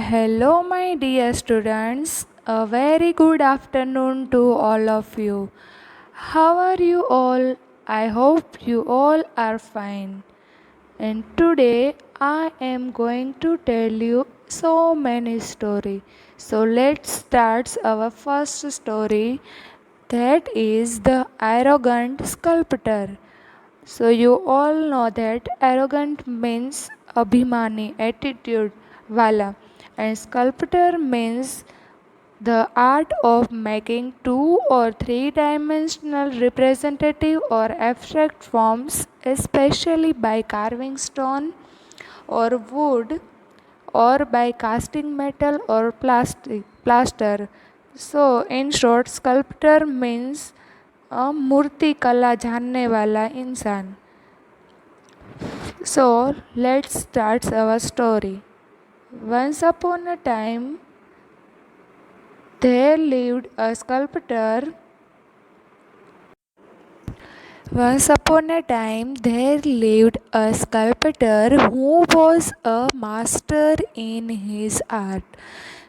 Hello, my dear students. A very good afternoon to all of you. How are you all? I hope you all are fine. And today I am going to tell you so many stories. So let's start our first story, that is the arrogant sculptor. So you all know that arrogant means abhimani, attitude wala, and sculptor means the art of making two or three dimensional representative or abstract forms, especially by carving stone or wood or by casting metal or plaster. So in short, sculptor means मूर्ति कला जानने वाला इंसान. So let's start our story. Once upon a time, there lived a sculptor. Once upon a time, there lived a sculptor who was a master in his art.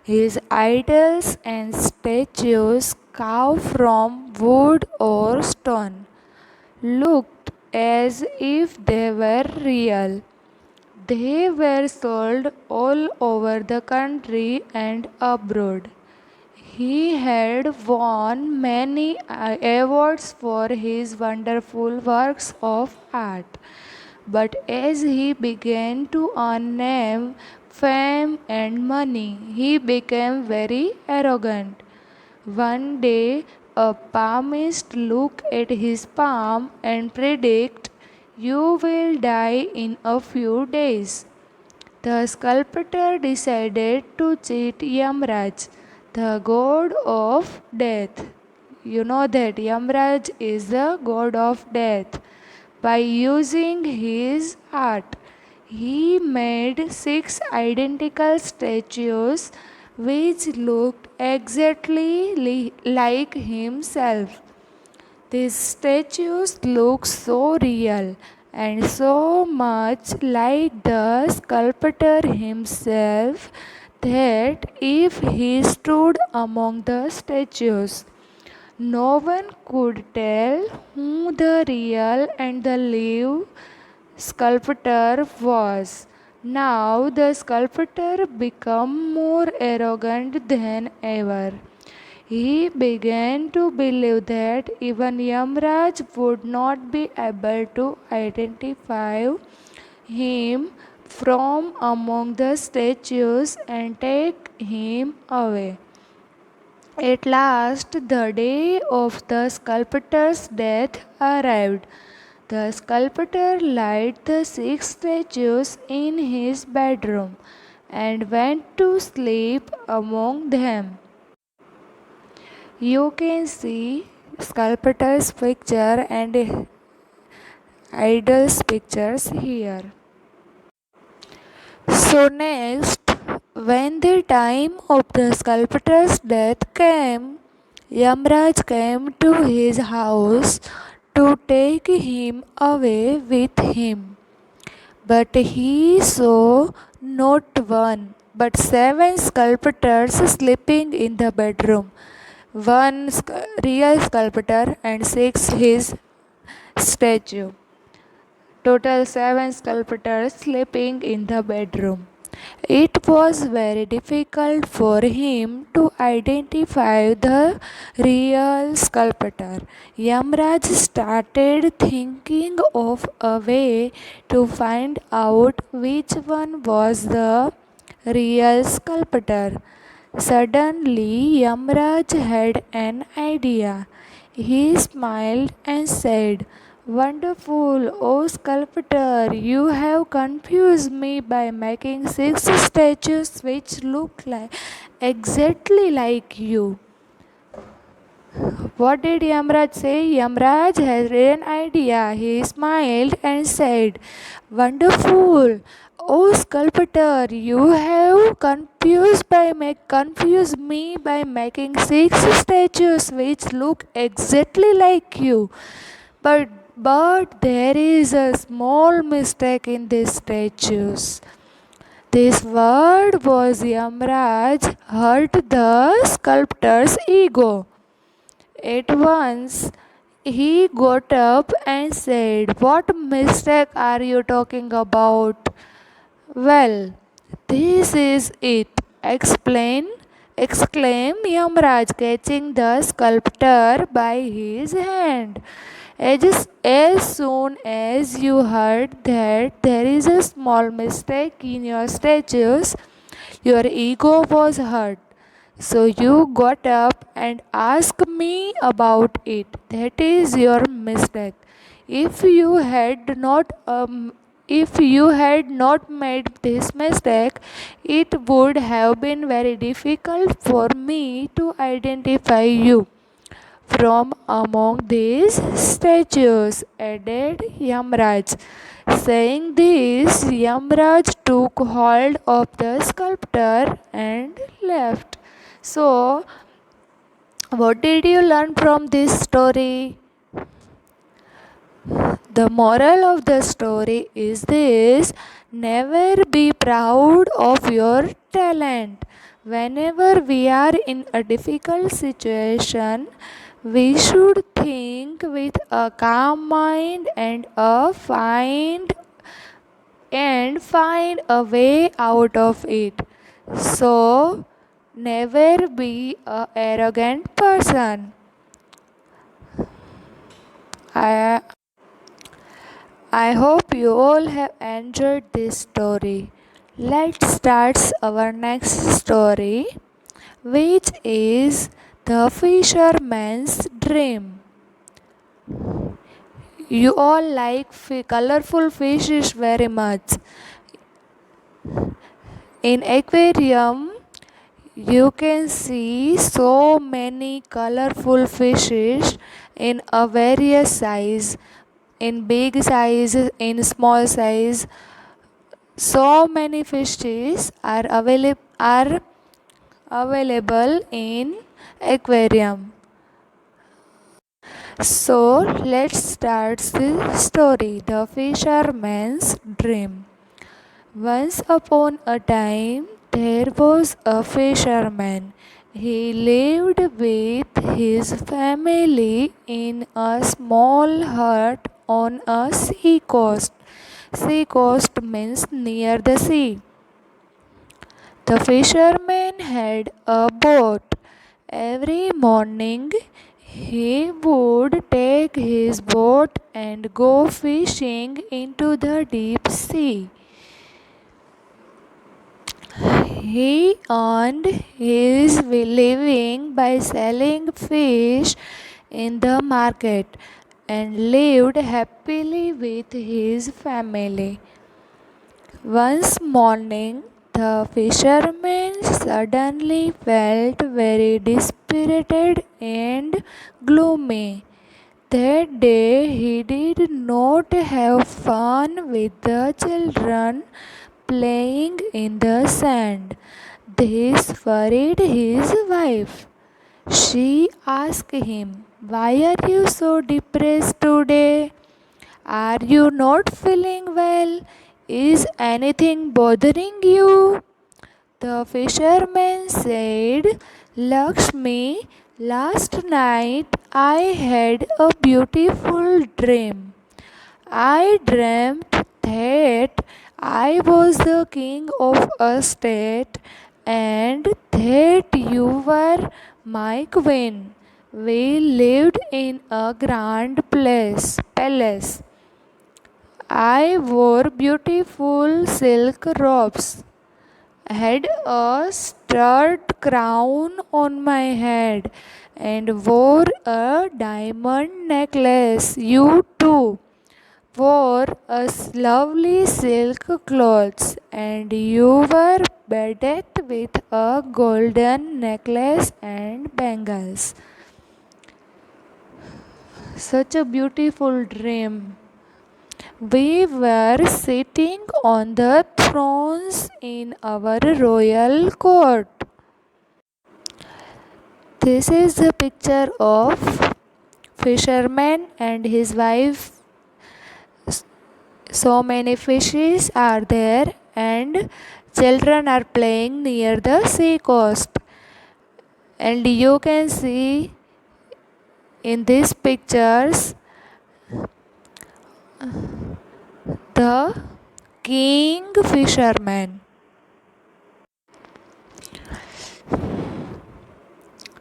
His idols and statues carved from wood or stone looked as if they were real. They were sold all over the country and abroad. He had won many awards for his wonderful works of art. But as he began to earn name, fame, and money, he became very arrogant. One day, a palmist looked at his palm and predicted, "You will die in a few days." The sculptor decided to cheat Yamraj, the god of death. You know that Yamraj is the god of death. By using his art, he made 6 identical statues which looked exactly like himself. These statues look so real and so much like the sculptor himself that if he stood among the statues, no one could tell who the real and the live sculptor was. Now the sculptor became more arrogant than ever. He began to believe that even Yamraj would not be able to identify him from among the statues and take him away. At last, the day of the sculptor's death arrived. The sculptor laid the 6 statues in his bedroom and went to sleep among them. You can see sculptor's picture and idol's pictures here. So next, when the time of the sculptor's death came, Yamraj came to his house to take him away with him. But he saw not one, but 7 sculptors sleeping in the bedroom. One real sculptor and 6 his statue. Total 7 sculptors sleeping in the bedroom. It was very difficult for him to identify the real sculptor. Yamraj started thinking of a way to find out which one was the real sculptor. Suddenly, Yamraj had an idea. He smiled and said, "Wonderful, O sculptor, you have confused me by making 6 statues which look exactly like you." What did Yamraj say? Yamraj had an idea. He smiled and said, "Wonderful, O sculptor, you have confused me by making 6 statues which look exactly like you. But but there is a small mistake in these statues. This word was Yamraj hurt the sculptor's ego. At once he got up and said, "What mistake are you talking about?" "Well, this is it," exclaimed Yamraj, catching the sculptor by his hand. As soon as you heard that there is a small mistake in your statues, your ego was hurt. So you got up and asked me about it. That is your mistake. If you had not if you had not made this mistake, it would have been very difficult for me to identify you from among these statues, added Yamraj. Saying this, Yamraj took hold of the sculptor and left. So, what did you learn from this story? The moral of the story is this: never be proud of your talent. Whenever we are in a difficult situation, we should think with a calm mind and find a way out of it. So, never be a arrogant person. I I hope you all have enjoyed this story. Let's start our next story, which is The Fisherman's Dream. You all like colorful fishes very much. In aquarium, you can see so many colorful fishes in a various size, in big size, in small size. So many fishes are available in aquarium. So let's start the story. The Fisherman's Dream. Once upon a time, there was a fisherman. He lived with his family in a small hut on a sea coast. Sea coast means near the sea. The fisherman had a boat. Every morning he would take his boat and go fishing into the deep sea. He earned his living by selling fish in the market and lived happily with his family. Once morning, the fisherman suddenly felt very dispirited and gloomy. That day he did not have fun with the children playing in the sand. This worried his wife. She asked him, "Why are you so depressed today? Are you not feeling well? Is anything bothering you?" The fisherman said, "Lakshmi, last night I had a beautiful dream. I dreamt that I was the king of a state and that you were my queen. We lived in a grand palace. I wore beautiful silk robes, had a stud crown on my head, and wore a diamond necklace. You too wore a lovely silk clothes, and you were bedecked with a golden necklace and bangles." Such a beautiful dream. We were sitting on the thrones in our royal court. This is the picture of fisherman and his wife. So many fishes are there, and Children are playing near the sea coast, and you can see in these pictures the king fisherman.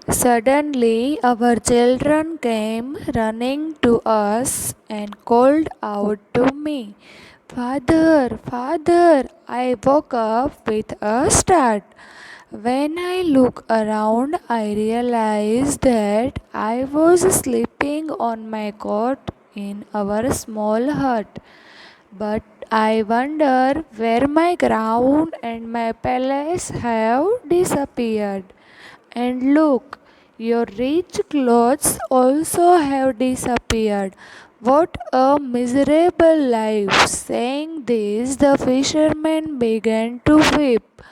Suddenly, our children came running to us and called out to me, "Father, Father!" I woke up with a start. When I look around, I realize that I was sleeping on my cot in our small hut. But I wonder where my crown and my palace have disappeared. And look, your rich clothes also have disappeared. What a miserable life! Saying this, the fisherman began to weep.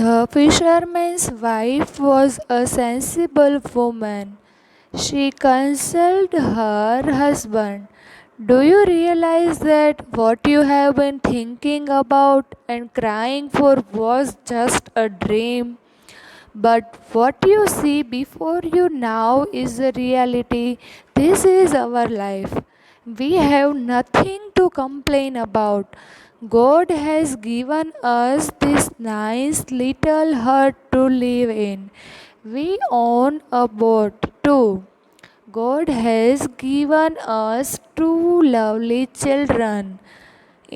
The fisherman's wife was a sensible woman. She consoled her husband. "Do you realize that what you have been thinking about and crying for was just a dream? But what you see before you now is the reality. This is our life. We have nothing to complain about. God has given us this nice little hut to live in. We own a boat too. God has given us two lovely children.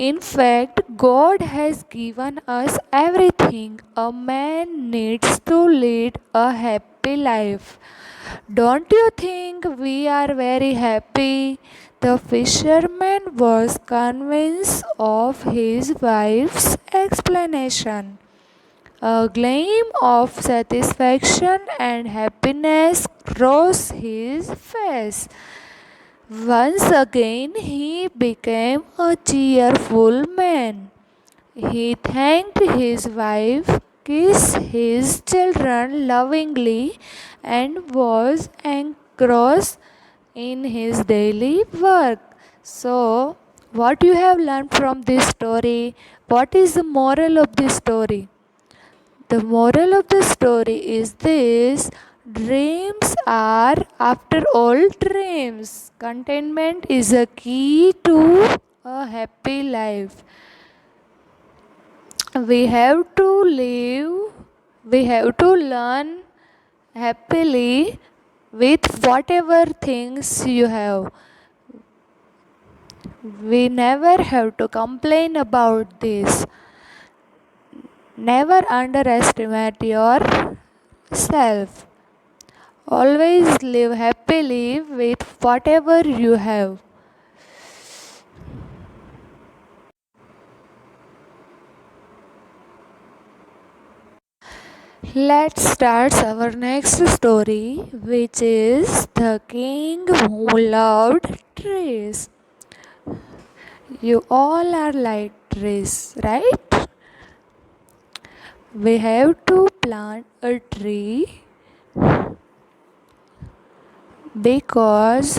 In fact, God has given us everything a man needs to lead a happy life. Don't you think we are very happy?" The fisherman was convinced of his wife's explanation. A gleam of satisfaction and happiness crossed his face. Once again, he became a cheerful man. He thanked his wife, kissed his children lovingly, and was engrossed in his daily work. So, what you have learned from this story? What is the moral of this story? The moral of the story is this: dreams are, after all, dreams. Contentment is a key to a happy life. We have to live, we have to learn happily with whatever things you have. We never have to complain about this. Never underestimate yourself. Always live happily with whatever you have. Let's start our next story, which is The King Who Loved Trees. You all are like trees, right? We have to plant a tree because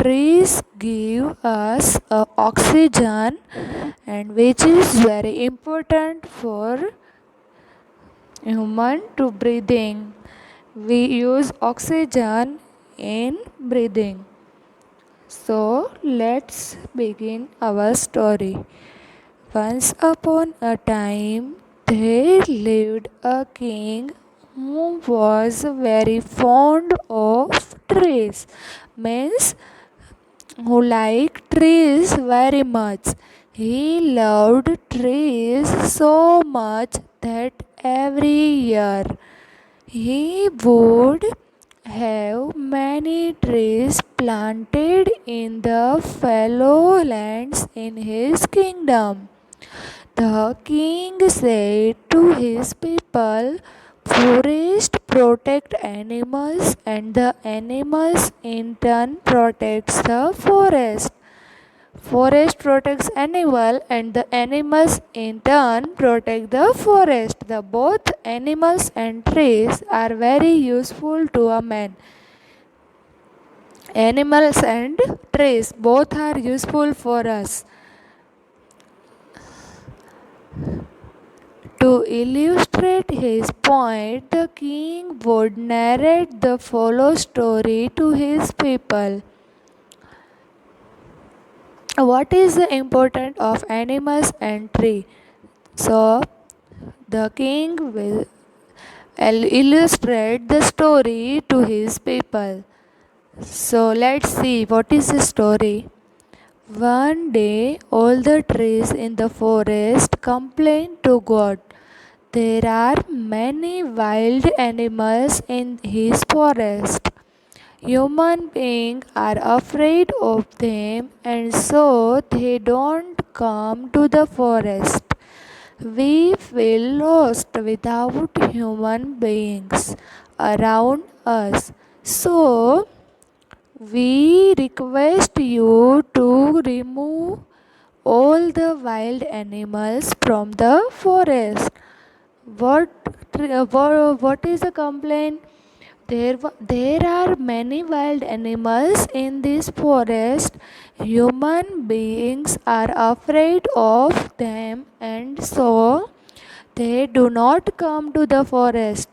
trees give us oxygen, and which is very important for human to breathing. We use oxygen in breathing. So let's begin our story. Once upon a time, there lived a king who was very fond of trees. Means who liked trees very much. He loved trees so much that every year he would have many trees planted in the fallow lands in his kingdom. The king said to his people, "Forest protect animals and the animals in turn protects the forest. Forest protects animal and the animals in turn protect the forest. The both animals and trees are very useful to a man." Animals and trees both are useful for us. To illustrate his point, the king would narrate the following story to his people. What is the importance of animals and tree? So the king will illustrate the story to his people. So let's see what is the story. One day, all the trees in the forest complained to God. There are many wild animals in his forest. Human beings are afraid of them and so they don't come to the forest. We feel lost without human beings around us. So, we request you to remove all the wild animals from the forest. What, what is the complaint? There are many wild animals in this forest. Human beings are afraid of them and so they do not come to the forest.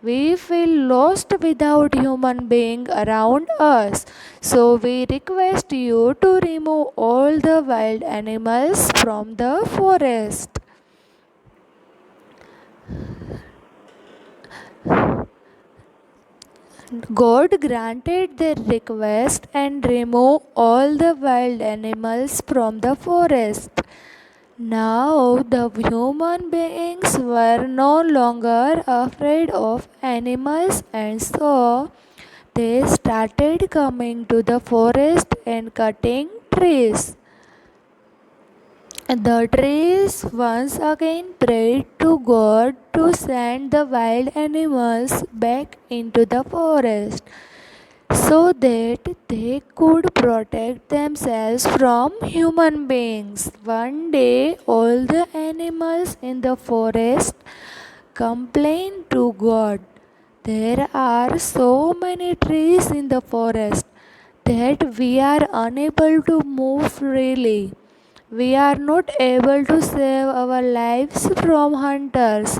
We feel lost without human being around us. So we request you to remove all the wild animals from the forest. God granted their request and removed all the wild animals from the forest. Now the human beings were no longer afraid of animals and so they started coming to the forest and cutting trees. The trees once again prayed to God to send the wild animals back into the forest so that they could protect themselves from human beings. One day, all the animals in the forest complained to God. There are so many trees in the forest that we are unable to move freely. We are not able to save our lives from hunters.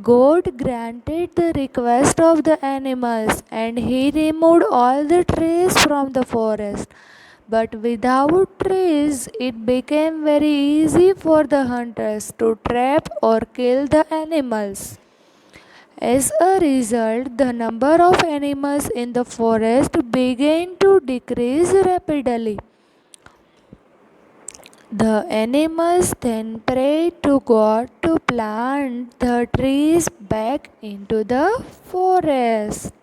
God granted the request of the animals and he removed all the trees from the forest. But without trees, it became very easy for the hunters to trap or kill the animals. As a result, the number of animals in the forest began to decrease rapidly. The animals then prayed to God to plant the trees back into the forest.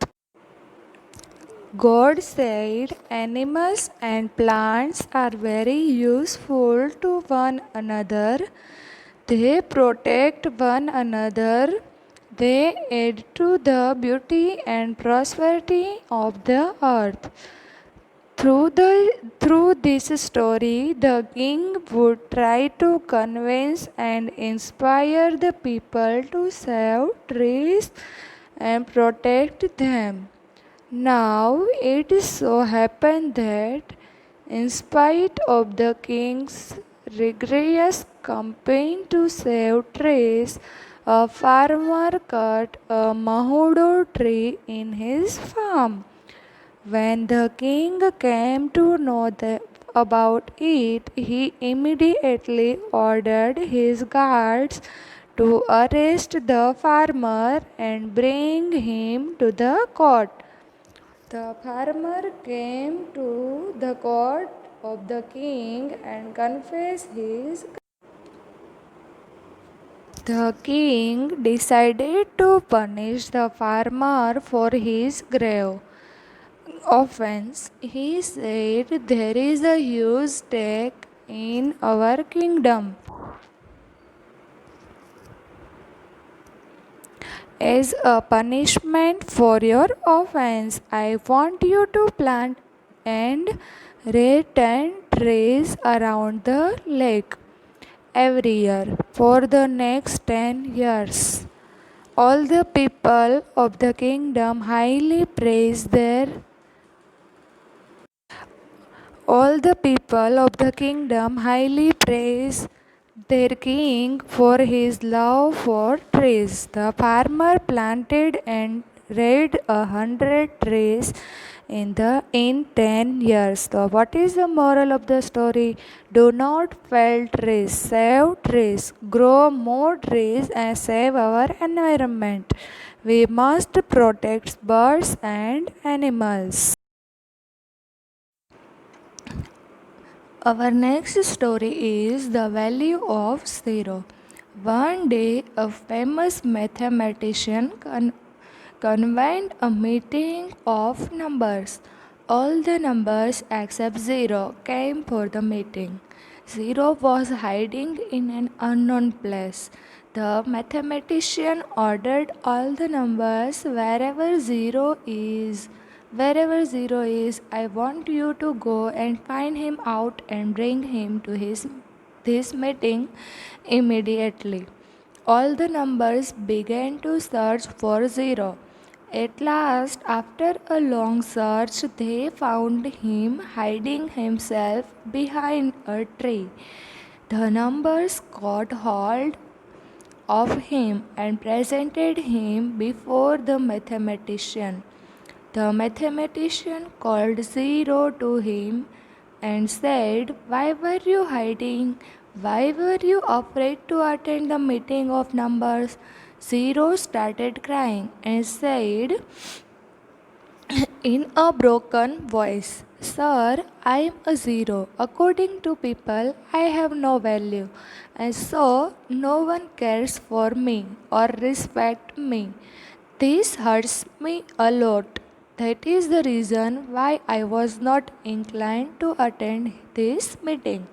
God said animals and plants are very useful to one another. They protect one another. They add to the beauty and prosperity of the earth. Through this story, the king would try to convince and inspire the people to save trees and protect them. Now it so happened that, in spite of the king's rigorous campaign to save trees, a farmer cut a mahudo tree in his farm. When the king came to know about it, he immediately ordered his guards to arrest the farmer and bring him to the court. The farmer came to the court of the king and confessed his. The king decided to punish the farmer for his grave offense. He said, "There is a huge stake in our kingdom. As a punishment for your offense, I want you to plant and return trees around the lake every year for the next 10 years." All the people of the kingdom highly praised their All the people of the kingdom highly praised their king for his love for trees. The farmer planted and raised 100 trees in 10 years. So, what is the moral of the story? Do not fell trees, save trees, grow more trees, and save our environment. We must protect birds and animals. Our next story is the value of zero. One day, a famous mathematician convened a meeting of numbers. All the numbers except zero came for the meeting. Zero was hiding in an unknown place. The mathematician ordered all the numbers wherever zero is, I want you to go and find him out and bring him to this meeting immediately. All the numbers began to search for zero. At last, after a long search, they found him hiding himself behind a tree. The numbers caught hold of him and presented him before the mathematician. The mathematician called zero to him and said, "Why were you hiding? Why were you afraid to attend the meeting of numbers?" Zero started crying and said in a broken voice, "Sir, I am a zero. According to people, I have no value, and so no one cares for me or respect me. This hurts me a lot. That is the reason why I was not inclined to attend this meeting.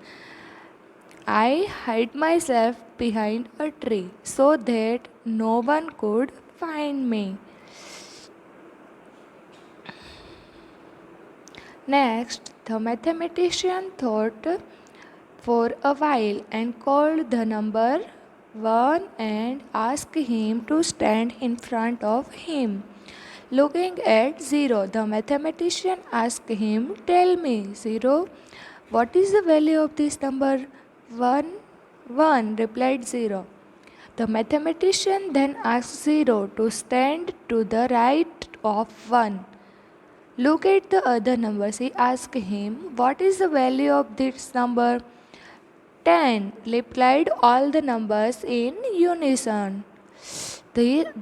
I hid myself behind a tree so that no one could find me." Next, the mathematician thought for a while and called the number 1 and asked him to stand in front of him. Looking at 0, the mathematician asked him, "Tell me, 0, what is the value of this number?" 1, 1, replied 0. The mathematician then asked 0 to stand to the right of 1. Look at the other numbers. He asked him, "What is the value of this number?" 10, replied all the numbers in unison.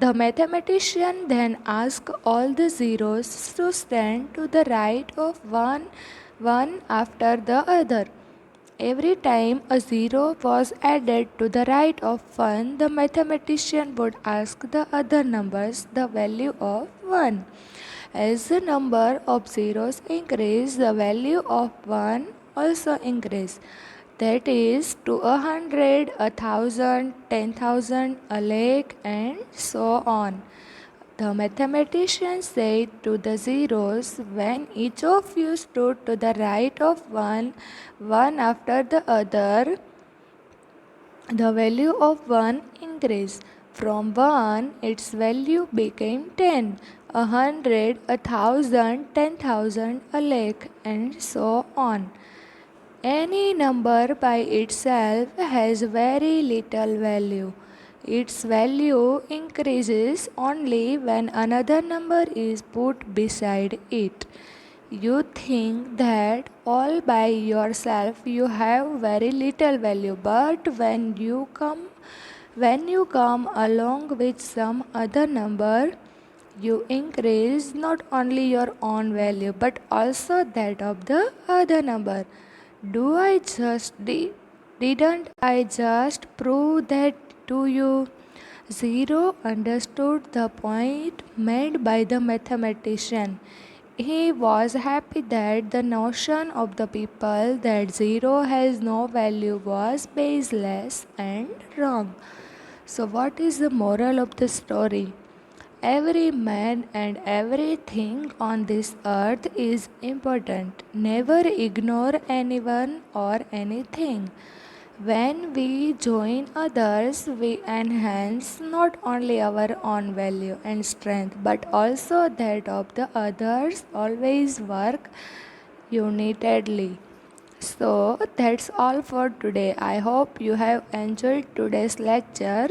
The mathematician then asked all the zeros to stand to the right of one after the other. Every time a zero was added to the right of 1, the mathematician would ask the other numbers the value of 1. As the number of zeros increased, the value of 1 also increased. That is to 100, 1,000, 10,000, a lakh, and so on. The mathematician said to the zeros, "When each of you stood to the right of one after the other, the value of 1 increased. From 1, its value became 10, 100, 1,000, 10,000, a lakh, and so on. Any number by itself has very little value. Its value increases only when another number is put beside it. You think that all by yourself you have very little value, but when you come along with some other number, you increase not only your own value but also that of the other number. Didn't I just prove that to you?" Zero understood the point made by the mathematician. He was happy that the notion of the people that zero has no value was baseless and wrong. So, what is the moral of the story? Every man and everything on this earth is important. Never ignore anyone or anything. When we join others, we enhance not only our own value and strength but also that of the others. Always work unitedly. So that's all for today. I hope you have enjoyed today's lecture.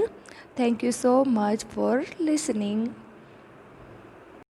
Thank you so much for listening.